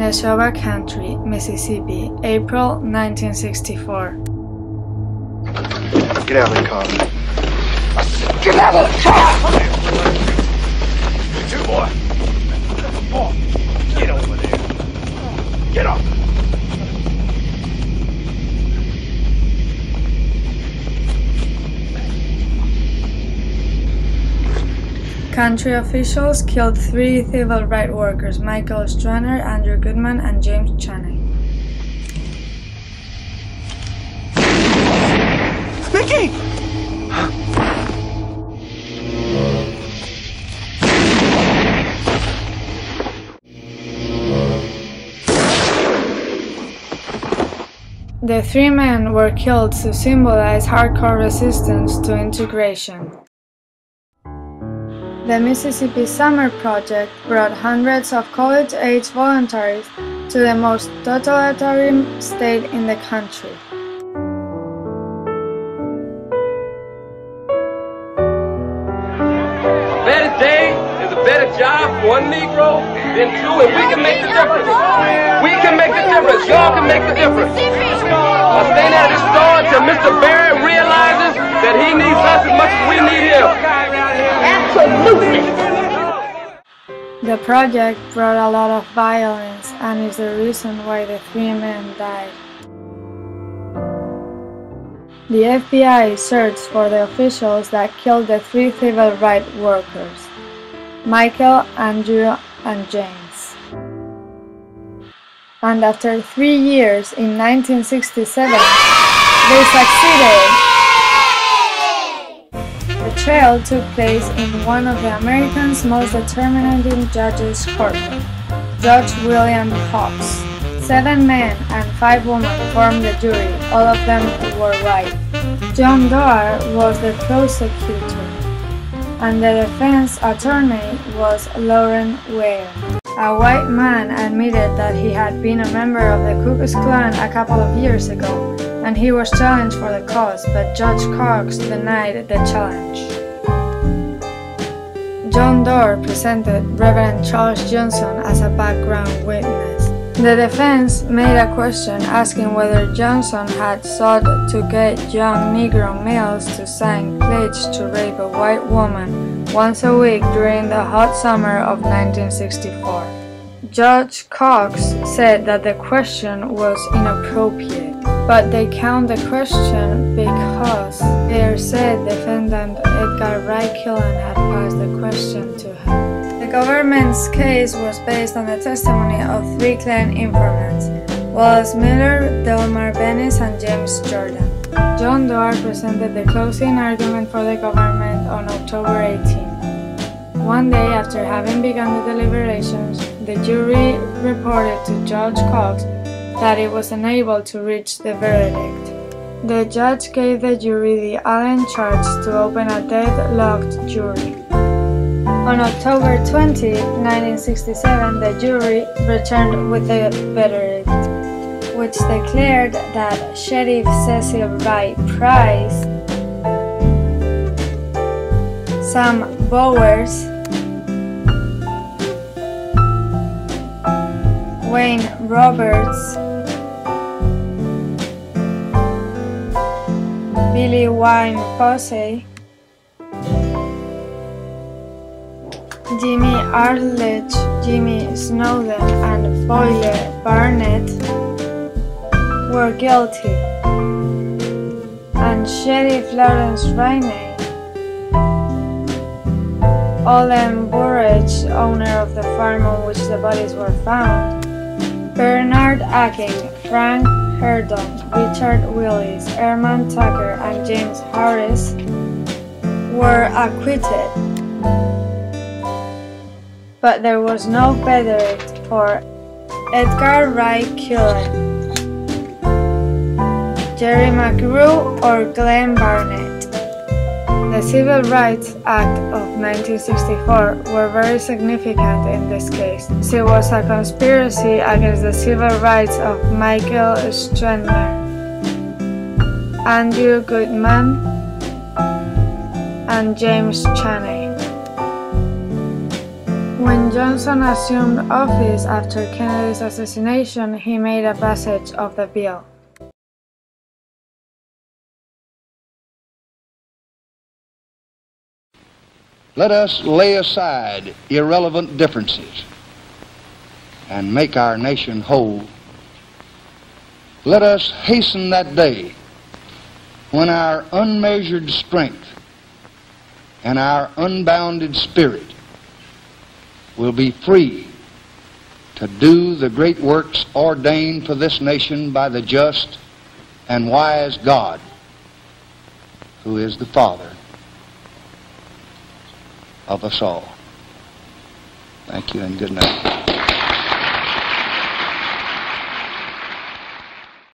Neshoba County, Mississippi, April 1964. Get out of the car. Get out of the car! You too, boy. Get over there. Get up. Country officials killed 3 civil rights workers, Michael Straner, Andrew Goodman, and James Chaney. Mickey! The 3 men were killed to symbolize hardcore resistance to integration. The Mississippi Summer Project brought hundreds of college-age volunteers to the most totalitarian state in the country. A better day is a better job for one Negro than 2, and we can make the difference. We can make the difference. Y'all can make the difference. I stand at this door until Mr. Barrett realizes that he needs us as much as we need him. Absolutely. The project brought a lot of violence and is the reason why the 3 men died. The FBI searched for the officials that killed the 3 civil rights workers, Michael, Andrew, and James. And after 3 years, in 1967, they succeeded. The trial took place in one of the Americans' most determined judges' courtroom, Judge William Cox. 7 men and 5 women formed the jury, all of them were white. John Doar was the prosecutor, and the defense attorney was Lauren Ware. A white man admitted that he had been a member of the Ku Klux Klan a couple of years ago, and he was challenged for the cause, but Judge Cox denied the challenge. John Doar presented Reverend Charles Johnson as a background witness. The defense made a question asking whether Johnson had sought to get young Negro males to sign pledges to rape a white woman once a week during the hot summer of 1964. Judge Cox said that the question was inappropriate, but they count the question because they said defendant Edgar Wright Killen had passed the question to him. The government's case was based on the testimony of 3 Klan informants, Wallace Miller, Delmar Bennis, and James Jordan. John Doar presented the closing argument for the government on October 18. One day after having begun the deliberations, the jury reported to Judge Cox that it was unable to reach the verdict. The judge gave the jury the Allen charge to open a deadlocked jury. On October 20, 1967, the jury returned with the verdict, which declared that Sheriff Cecil Wright Price, Sam Bowers, Wayne Roberts, Billy Wayne Posey, Jimmy Arledge, Jimmy Snowden, and Foyle Barnett were guilty, and Sheriff Lawrence Rainey, Olin Burrage, owner of the farm on which the bodies were found, Bernard Acking, Frank Herdon, Richard Willis, Herman Tucker, and James Harris were acquitted. But there was no verdict for Edgar Wright Killen, Jerry McGrew, or Glenn Barnett. The Civil Rights Act of 1964 were very significant in this case, as it was a conspiracy against the civil rights of Michael Straner, Andrew Goodman, and James Chaney. When When Johnson assumed office after Kennedy's assassination, he made a passage of the bill. Let us lay aside irrelevant differences and make our nation whole. Let us hasten that day when our unmeasured strength and our unbounded spirit will be free to do the great works ordained for this nation by the just and wise God, who is the Father of us all. Thank you and good night.